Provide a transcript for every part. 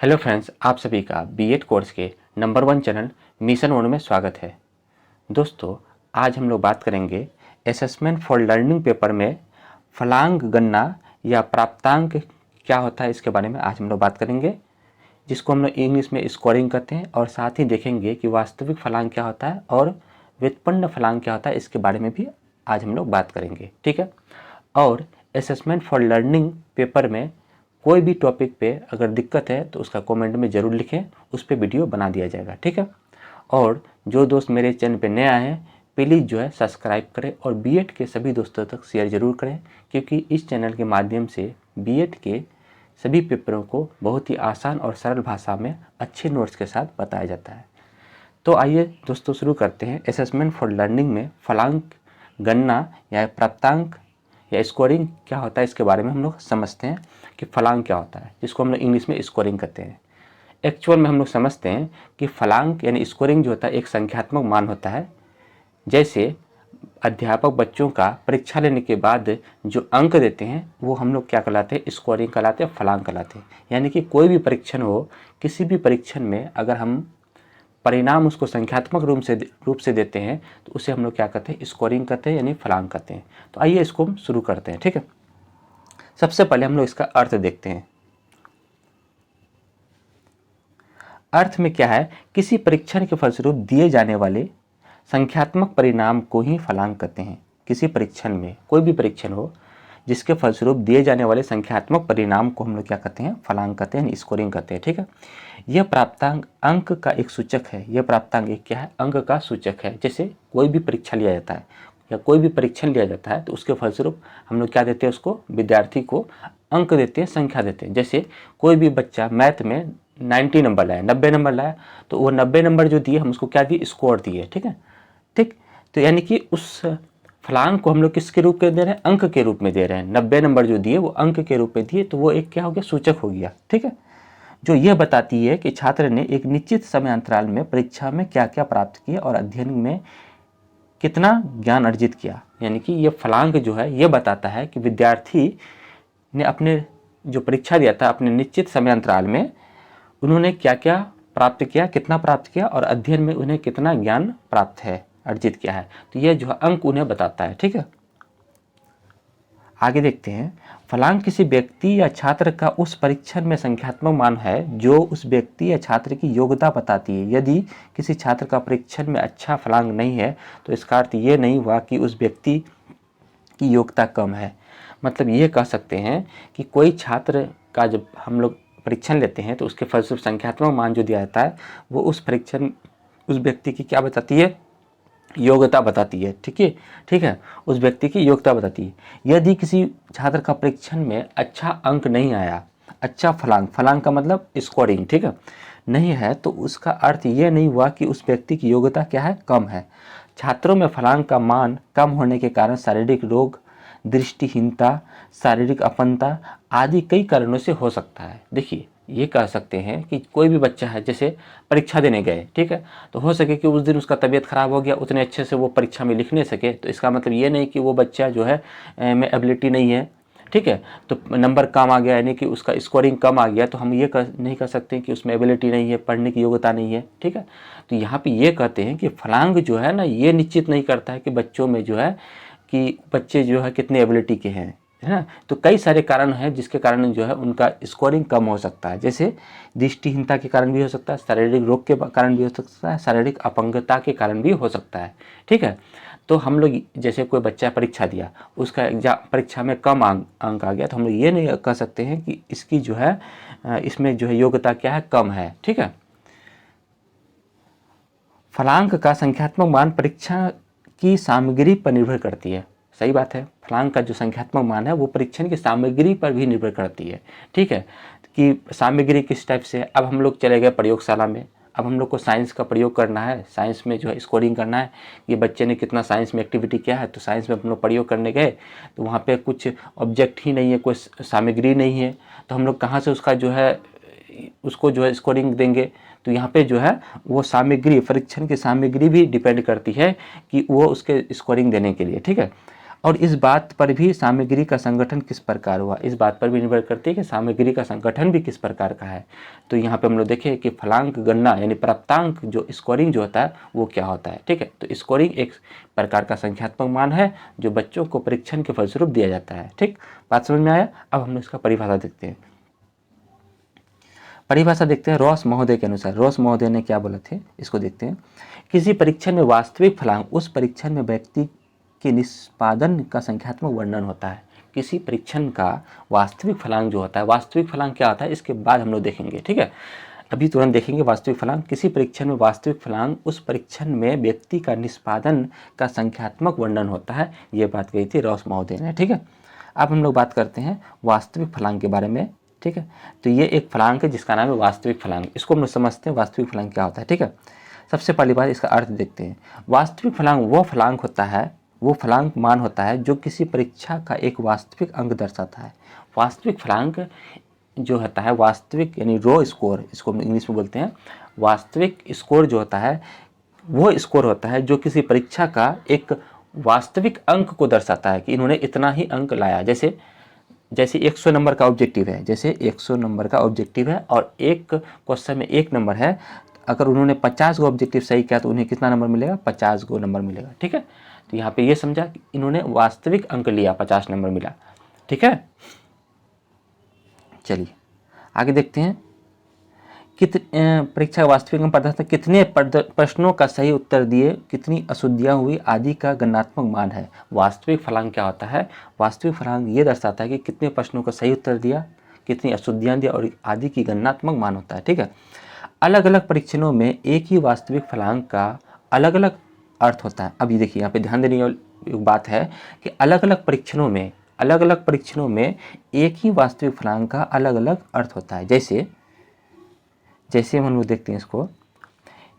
Hello friends, आप सभी का बीएड कोर्स के नंबर 1 चैनल मिशन 1 में स्वागत है। दोस्तों, आज हम लोग बात करेंगे असेसमेंट फॉर लर्निंग पेपर में फलांग गणना या प्राप्तांक क्या होता है, इसके बारे में आज हम लोग बात करेंगे, जिसको हम लोग इंग्लिश में स्कोरिंग कहते हैं। और साथ ही देखेंगे कि वास्तविक फलांग क्या होता है और व्युत्पन्न फलांग क्या होता है, इसके बारे में भी आज हम लोग बात करेंगे। ठीक है। और असेसमेंट फॉर लर्निंग पेपर में कोई भी टॉपिक पे अगर दिक्कत है तो उसका कमेंट में ज़रूर लिखें, उस पर वीडियो बना दिया जाएगा। ठीक है। और जो दोस्त मेरे चैनल पे नए आए हैं, प्लीज़ जो है सब्सक्राइब करें और बीएड के सभी दोस्तों तक शेयर ज़रूर करें, क्योंकि इस चैनल के माध्यम से बीएड के सभी पेपरों को बहुत ही आसान और सरल भाषा में अच्छे नोट्स के साथ बताया जाता है। तो आइए दोस्तों शुरू करते हैं। असेसमेंट फॉर लर्निंग में फलांक गणना या प्राप्तांक या स्कोरिंग क्या होता है, इसके बारे में हम लोग समझते हैं कि फलांक क्या होता है, जिसको हम लोग इंग्लिश में स्कोरिंग कहते हैं। एक्चुअल में हम लोग समझते हैं कि फलांक यानी स्कोरिंग जो होता है एक संख्यात्मक मान होता है। जैसे अध्यापक बच्चों का परीक्षा लेने के बाद जो अंक देते हैं वो हम लोग क्या कहलाते हैं, स्कोरिंग कहलाते हैं, फलांक कहलाते हैं। यानी कि कोई भी परीक्षण हो, किसी भी परीक्षण में अगर हम परिणाम उसको संख्यात्मक रूप से देते हैं तो उसे हम लोग क्या कहते हैं, स्कोरिंग कहते हैं, यानी फलांक कहते हैं। तो आइए इसको हम शुरू करते हैं। ठीक है। सबसे पहले हम लोग इसका अर्थ देखते हैं। अर्थ में क्या है, किसी परीक्षण के फलस्वरूप दिए जाने वाले संख्यात्मक परिणाम को ही फलांक कहते हैं। किसी परीक्षण में, कोई भी परीक्षण हो जिसके फलस्वरूप दिए जाने वाले संख्यात्मक परिणाम को हम लोग क्या कहते हैं, फलांक कहते हैं, स्कोरिंग कहते हैं। ठीक है। यह प्राप्तांक अंक का एक सूचक है। यह प्राप्तांक एक क्या है, अंक का सूचक है। जैसे कोई भी परीक्षा लिया जाता है या कोई भी परीक्षण लिया जाता है तो उसके फलस्वरूप हम लोग क्या देते हैं, उसको विद्यार्थी को अंक देते हैं, संख्या देते हैं। जैसे कोई भी बच्चा मैथ में 90 नंबर लाया, 90 नंबर लाया, तो वो 90 नंबर जो दिए हम उसको क्या दिए, स्कोर दिए। ठीक है। ठीक। तो यानी कि उस फलांक को हम लोग किसके रूप में दे रहे हैं, अंक के रूप में दे रहे हैं। 90 नंबर जो दिए वो अंक के रूप में दिए, तो वो एक क्या हो गया, सूचक हो गया। ठीक है। जो यह बताती है कि छात्र ने एक निश्चित समय अंतराल में परीक्षा में क्या क्या प्राप्त किया और अध्ययन में कितना ज्ञान अर्जित किया। यानी कि यह फलांक जो है यह बताता है कि विद्यार्थी ने अपने जो परीक्षा दिया था अपने निश्चित समय अंतराल में उन्होंने क्या क्या प्राप्त किया, कितना प्राप्त किया और अध्ययन में उन्हें कितना ज्ञान प्राप्त है, अर्जित किया है। तो यह जो अंक उन्हें बताता है। ठीक है। आगे देखते हैं। फलांक किसी व्यक्ति या छात्र का उस परीक्षण में संख्यात्मक मान है जो उस व्यक्ति या छात्र की योग्यता बताती है। यदि किसी छात्र का परीक्षण में अच्छा फलांक नहीं है तो इसका अर्थ ये नहीं हुआ कि उस व्यक्ति की योग्यता कम है। मतलब ये कह सकते हैं कि कोई छात्र का जब हम लोग परीक्षण लेते हैं तो उसके फलस्वरूप संख्यात्मक मान जो दिया जाता है वो उस परीक्षण उस व्यक्ति की क्या बताती है, योग्यता बताती है। ठीक है। ठीक है। उस व्यक्ति की योग्यता बताती है। यदि किसी छात्र का परीक्षण में अच्छा अंक नहीं आया, अच्छा फलांक, फलांक का मतलब स्कोरिंग, ठीक है, नहीं है, तो उसका अर्थ ये नहीं हुआ कि उस व्यक्ति की योग्यता क्या है, कम है। छात्रों में फलांक का मान कम होने के कारण शारीरिक रोग, दृष्टिहीनता, शारीरिक अपनता आदि कई कारणों से हो सकता है। देखिए, ये कह सकते हैं कि कोई भी बच्चा है, जैसे परीक्षा देने गए, ठीक है, तो हो सके कि उस दिन उसका तबीयत खराब हो गया, उतने अच्छे से वो परीक्षा में लिख नहीं सके, तो इसका मतलब ये नहीं कि वो बच्चा जो है में एबिलिटी नहीं है। ठीक है। तो नंबर कम आ गया यानी कि उसका स्कोरिंग कम आ गया, तो हम ये नहीं कह सकते कि उसमें एबिलिटी नहीं है, पढ़ने की योग्यता नहीं है। ठीक है। तो यहाँ पे ये कहते हैं कि फलांग जो है ना, ये निश्चित नहीं करता है कि बच्चों में जो है कि बच्चे जो है कितने एबिलिटी के हैं, है ना। तो कई सारे कारण हैं जिसके कारण जो है उनका स्कोरिंग कम हो सकता है। जैसे दृष्टिहीनता के कारण भी हो सकता है, शारीरिक रोग के कारण भी हो सकता है, शारीरिक अपंगता के कारण भी हो सकता है। ठीक है। तो हम लोग जैसे कोई बच्चा परीक्षा दिया, उसका एग्जाम परीक्षा में कम अंक आ गया, तो हम लोग ये नहीं कह सकते हैं कि इसकी जो है इसमें जो है योग्यता क्या है, कम है। ठीक है। फलांक का संख्यात्मक मान परीक्षा की सामग्री पर निर्भर करती है। सही बात है। फलांक का जो संख्यात्मक मान है वो परीक्षण की सामग्री पर भी निर्भर करती है। ठीक है। कि सामग्री किस टाइप से, अब हम लोग चले गए प्रयोगशाला में, अब हम लोग को साइंस का प्रयोग करना है, साइंस में जो है स्कोरिंग करना है कि बच्चे ने कितना साइंस में एक्टिविटी किया है। तो साइंस में हम लोग प्रयोग करने गए तो वहाँ पे कुछ ऑब्जेक्ट ही नहीं है, कोई सामग्री नहीं है, तो हम लोग कहाँ से उसका जो है उसको जो है स्कोरिंग देंगे। तो यहाँ पे जो है वो सामग्री, परीक्षण की सामग्री भी डिपेंड करती है कि वो उसके स्कोरिंग देने के लिए। ठीक है। और इस बात पर भी सामग्री का संगठन किस प्रकार हुआ, इस बात पर भी निर्भर करती है कि सामग्री का संगठन भी किस प्रकार का है। तो यहाँ पे हम लोग देखें कि फलांक गणना यानी प्राप्तांक जो स्कोरिंग जो होता है वो क्या होता है। ठीक है, तो स्कोरिंग एक प्रकार का संख्यात्मक मान है जो बच्चों को परीक्षण के फलस्वरूप दिया जाता है। ठीक, बात समझ में आया। अब हम लोग इसका परिभाषा देखते हैं। परिभाषा देखते हैं रॉस महोदय के अनुसार। रॉस महोदय ने क्या बोला थे इसको देखते हैं। किसी परीक्षण में वास्तविक फलांक उस परीक्षण में व्यक्ति के निष्पादन का संख्यात्मक वर्णन होता है। किसी परीक्षण का वास्तविक फलांक जो होता है, वास्तविक फलांक क्या होता है इसके बाद हम लोग देखेंगे। ठीक है, अभी तुरंत देखेंगे वास्तविक फलांक। किसी परीक्षण में वास्तविक फलांक उस परीक्षण में व्यक्ति का निष्पादन का संख्यात्मक वर्णन होता है, ये बात कही थी रॉस महोदय ने। ठीक है, अब हम लोग बात करते हैं वास्तविक फलांक के बारे में। ठीक है, तो ये एक फलांक है जिसका नाम है वास्तविक फलांक। इसको हम लोग समझते हैं वास्तविक फलांक क्या होता है। ठीक है, सबसे पहली बात इसका अर्थ देखते हैं। वास्तविक फलांक वो फलांक होता है, वो फलांक मान होता है जो किसी परीक्षा का एक वास्तविक अंक दर्शाता है। वास्तविक फलांक जो होता है, वास्तविक यानी रो स्कोर, इसको हम इंग्लिश में बोलते हैं। वास्तविक स्कोर जो होता है वो स्कोर होता है जो किसी परीक्षा का एक वास्तविक अंक को दर्शाता है कि इन्होंने इतना ही अंक लाया। जैसे 100 नंबर का ऑब्जेक्टिव है, जैसे 100 नंबर का ऑब्जेक्टिव है और एक क्वेश्चन में 1 नंबर है, अगर उन्होंने 50 गो ऑब्जेक्टिव सही किया तो उन्हें कितना नंबर मिलेगा, 50 गो नंबर मिलेगा। ठीक है, तो यहाँ पे ये समझा कि इन्होंने वास्तविक अंक लिया, 50 नंबर मिला। ठीक है, चलिए आगे देखते हैं। परीक्षा वास्तविक अंक पता था कितने प्रश्नों का सही उत्तर दिए, कितनी अशुद्धियाँ हुई आदि का गणनात्मक मान है। वास्तविक फलांक क्या होता है, वास्तविक फलांक ये दर्शाता है कि कितने प्रश्नों का सही उत्तर दिया, कितनी अशुद्धियाँ दिया और आदि की गणनात्मक मान होता है। ठीक है, अलग अलग परीक्षणों में एक ही वास्तविक फलांक का अलग अलग अर्थ होता है। अब ये देखिए, यहाँ पे ध्यान देने वाली बात है कि अलग अलग परीक्षणों में एक ही वास्तविक फलांक का अलग अलग अर्थ होता है। जैसे हम लोग देखते हैं इसको,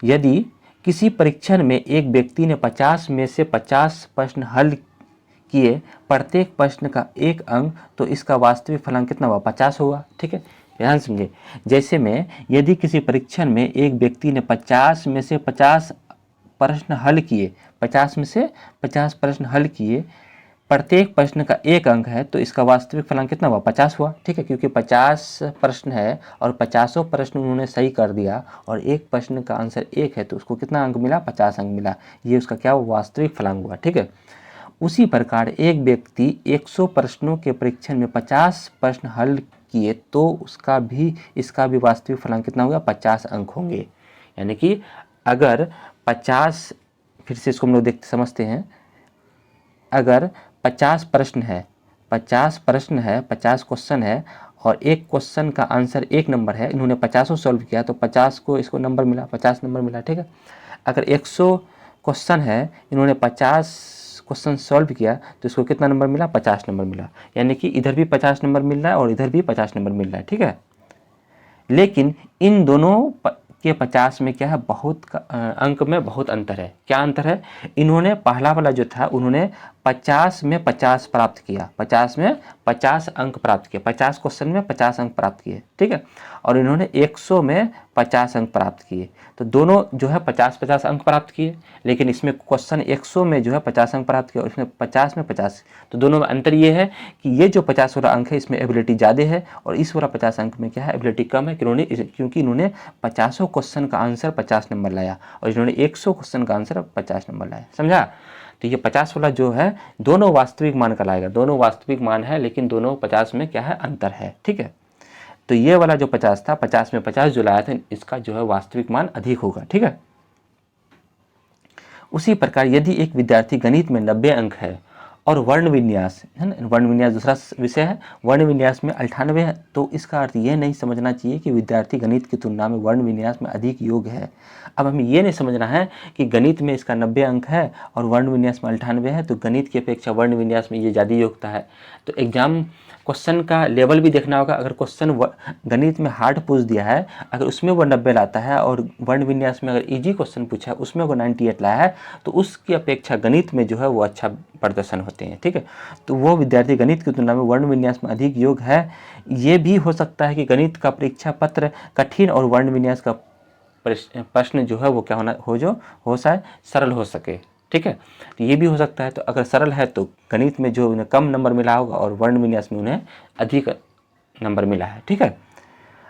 यदि किसी परीक्षण में एक व्यक्ति ने 50 में से 50 प्रश्न हल किए, प्रत्येक प्रश्न का 1 अंक, तो इसका वास्तविक फलांक कितना हुआ, 50 हुआ। ठीक है, ध्यान समझिए। जैसे में यदि किसी परीक्षण में एक व्यक्ति ने 50 में से 50 प्रश्न हल किए, 50 में से 50 प्रश्न हल किए, प्रत्येक प्रश्न का 1 अंक है, तो इसका वास्तविक फलांक कितना हुआ, 50 हुआ। ठीक है, क्योंकि 50 प्रश्न है और 50 प्रश्न उन्होंने सही कर दिया और एक प्रश्न का आंसर 1 है, तो उसको कितना अंक मिला, 50 अंक मिला। ये उसका क्या हुआ, वास्तविक फलांक हुआ। ठीक है, उसी प्रकार एक व्यक्ति 100 प्रश्नों के परीक्षण में 50 प्रश्न हल किए तो इसका भी वास्तविक फलांक कितना होगा, 50 अंक होंगे। यानी कि अगर 50, फिर से इसको हम लोग समझते हैं, अगर 50 प्रश्न है, 50 क्वेश्चन है और एक क्वेश्चन का आंसर 1 नंबर है, इन्होंने 50 सॉल्व किया तो 50 को इसको नंबर मिला, 50 नंबर मिला। ठीक है, अगर 100 क्वेश्चन है, इन्होंने 50 क्वेश्चन सॉल्व किया तो इसको कितना नंबर मिला, 50 नंबर मिला। यानी कि इधर भी 50 नंबर मिल रहा है और इधर भी 50 नंबर मिल रहा है। ठीक है, लेकिन इन दोनों के 50 में क्या है, अंक में बहुत अंतर है। क्या अंतर है, इन्होंने पहला वाला जो था उन्होंने 50 में 50 प्राप्त किया, 50 में 50 अंक प्राप्त किए, 50 क्वेश्चन में 50 अंक प्राप्त किए। ठीक है, और इन्होंने 100 में 50 अंक प्राप्त किए, तो दोनों जो है 50-50 अंक प्राप्त किए। लेकिन इसमें क्वेश्चन 100 में जो है 50 अंक प्राप्त किए और इसमें 50 में 50, तो दोनों में अंतर ये है कि ये जो 50 वाला अंक है इसमें एबिलिटी ज़्यादा है और इस वाला 50 अंक में क्या है, एबिलिटी कम है। क्योंकि इन्होंने 50 क्वेश्चन का आंसर 50 नंबर लाया और इन्होंने 100 क्वेश्चन का आंसर 50 नंबर लाया। समझा, तो ये 50 वाला जो है दोनों वास्तविक मान का लाएगा, दोनों वास्तविक मान है लेकिन दोनों 50 में क्या है, अंतर है। ठीक है, तो ये वाला जो 50 था, 50 में 50 जो लाया था, इसका जो है वास्तविक मान अधिक होगा। ठीक है, उसी प्रकार यदि एक विद्यार्थी गणित में 90 अंक है और वर्ण विन्यास है ना, वर्ण विन्यास दूसरा विषय है, वर्ण विन्यास में 98 है, तो इसका अर्थ ये नहीं समझना चाहिए कि विद्यार्थी गणित की तुलना में वर्ण विन्यास में अधिक योग्य है। अब हमें ये नहीं समझना है कि गणित में इसका 90 अंक है और वर्ण विन्यास में 98 है, तो गणित की अपेक्षा वर्ण विन्यास में ये ज़्यादा योग्यता है। तो एग्जाम क्वेश्चन का लेवल भी देखना होगा। अगर क्वेश्चन गणित में हार्ड पूछ दिया है, अगर उसमें वो 90 लाता है और वर्ण विन्यास में अगर इजी क्वेश्चन पूछा है उसमें वो 98 लाया है, तो उसकी अपेक्षा गणित में जो है वो अच्छा प्रदर्शन होते हैं। ठीक है, तो वो विद्यार्थी गणित की तुलना में वर्ण विन्यास में अधिक योग्य है। ये भी हो सकता है कि गणित का परीक्षा पत्र कठिन और वर्ण विन्यास का प्रश्न जो है वो क्या हो शायद सरल हो सके। ठीक है। तो ये भी हो सकता है। तो अगर सरल है तो गणित में जो उन्हें कम नंबर मिला होगा और वर्ण विन्यास में उन्हें अधिक नंबर मिला है। ठीक है,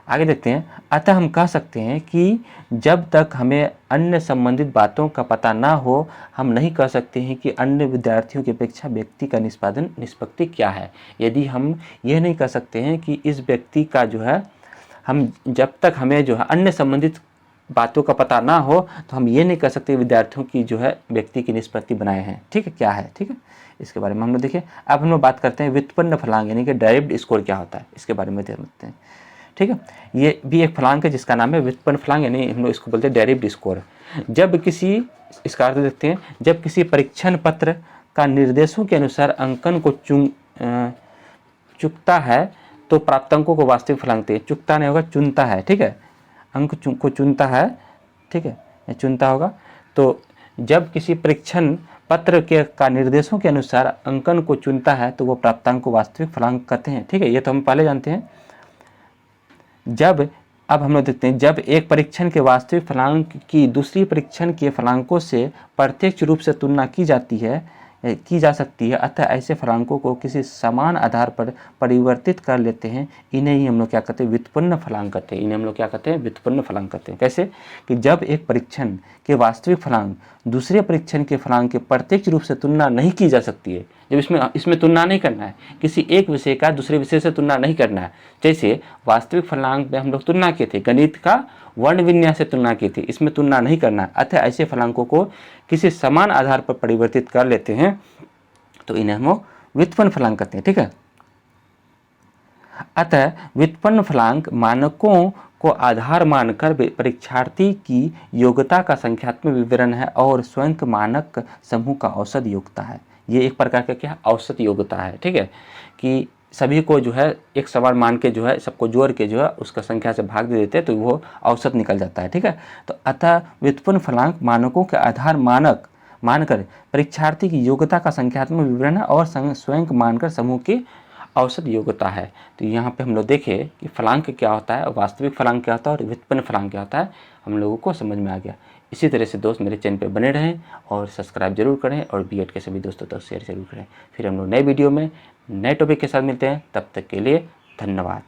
आगे देखते हैं। अतः हम कह सकते हैं कि जब तक हमें अन्य संबंधित बातों का पता ना हो, हम नहीं कह सकते हैं कि अन्य विद्यार्थियों की अपेक्षा व्यक्ति का निष्पत्ति क्या है। यदि हम यह नहीं कह सकते हैं कि इस व्यक्ति का जो है, हम जब तक हमें जो है अन्य संबंधित बातों का पता ना हो, तो हम ये नहीं कह सकते विद्यार्थियों की जो है व्यक्ति की निष्पत्ति बनाए हैं। ठीक है, क्या है, ठीक है, इसके बारे में हम लोग देखें। अब हम लोग बात करते हैं व्युत्पन्न फलांग यानी कि डायरेक्ट स्कोर क्या होता है, इसके बारे में देखते हैं। ठीक है, ये भी एक फलांग है जिसका नाम है व्युत्पन्न फलांग, यानी हम लोग इसको बोलते हैं डायरेक्ट स्कोर। जब किसी, इसका अर्थ देखते हैं, जब किसी परीक्षण पत्र का निर्देशों के अनुसार अंकन को चुकता है तो प्राप्तांकों को वास्तविक फलांग देते हैं। चुकता नहीं होगा, चुनता है। ठीक है, अंक को चुनता है। ठीक है, चुनता होगा। तो जब किसी परीक्षण पत्र के का निर्देशों के अनुसार अंकन को चुनता है तो वो प्राप्तांक को वास्तविक फलांक कहते हैं। ठीक है, ये तो हम पहले जानते हैं। अब हम लोग देखते हैं, जब एक परीक्षण के वास्तविक फलांक की दूसरी परीक्षण के फलांकों से प्रत्यक्ष रूप से तुलना की जा सकती है, अतः ऐसे फलांकों को किसी समान आधार पर परिवर्तित कर लेते हैं। इन्हें ही हम लोग क्या कहते हैं, व्युत्पन्न फलांक कहते हैं। इन्हें हम लोग क्या कहते हैं, व्युत्पन्न फलांक कहते हैं। कैसे कि जब एक परीक्षण के वास्तविक फलांक दूसरे परीक्षण के फलांक के प्रत्यक्ष रूप से तुलना नहीं की जा सकती है, जब इसमें तुलना नहीं करना है, किसी एक विषय का दूसरे विषय से तुलना नहीं करना है। जैसे वास्तविक फलांक में हम लोग तुलना किए थे, गणित का वर्ण विन्यास से तुलना की थी, इसमें तुलना नहीं करना है। अतः ऐसे फलांकों को किसी समान आधार पर परिवर्तित कर लेते हैं, तो इन्हें हम व्युत्पन्न फलांक कहते हैं। ठीक है, अतः व्युत्पन्न फलांक मानकों को आधार मानकर परीक्षार्थी की योग्यता का संख्यात्मक विवरण है और स्वयं मानक समूह का औसत योग्यता है। ये एक प्रकार का क्या औसत योग्यता है। ठीक है, कि सभी को जो है एक समान मान के जो है सबको जोड़ के जो है उसका संख्या से भाग दे देते हैं तो वो औसत निकल जाता है। ठीक है, तो अतः व्युत्पन्न फलांक मानकों के आधार मानकर परीक्षार्थी की योग्यता का संख्यात्मक विवरण है और स्वयं मानकर समूह की औसत योग्यता है। तो यहाँ पे हम लोग देखें कि फलांक क्या होता है, वास्तविक फलांक क्या होता है और व्युत्पन्न फलांक क्या होता है, हम लोगों को समझ में आ गया। इसी तरह से दोस्त मेरे चैनल पे बने रहें और सब्सक्राइब जरूर करें और बीएड के सभी दोस्तों तक शेयर जरूर करें। फिर हम लोग नए वीडियो में नए टॉपिक के साथ मिलते हैं, तब तक के लिए धन्यवाद।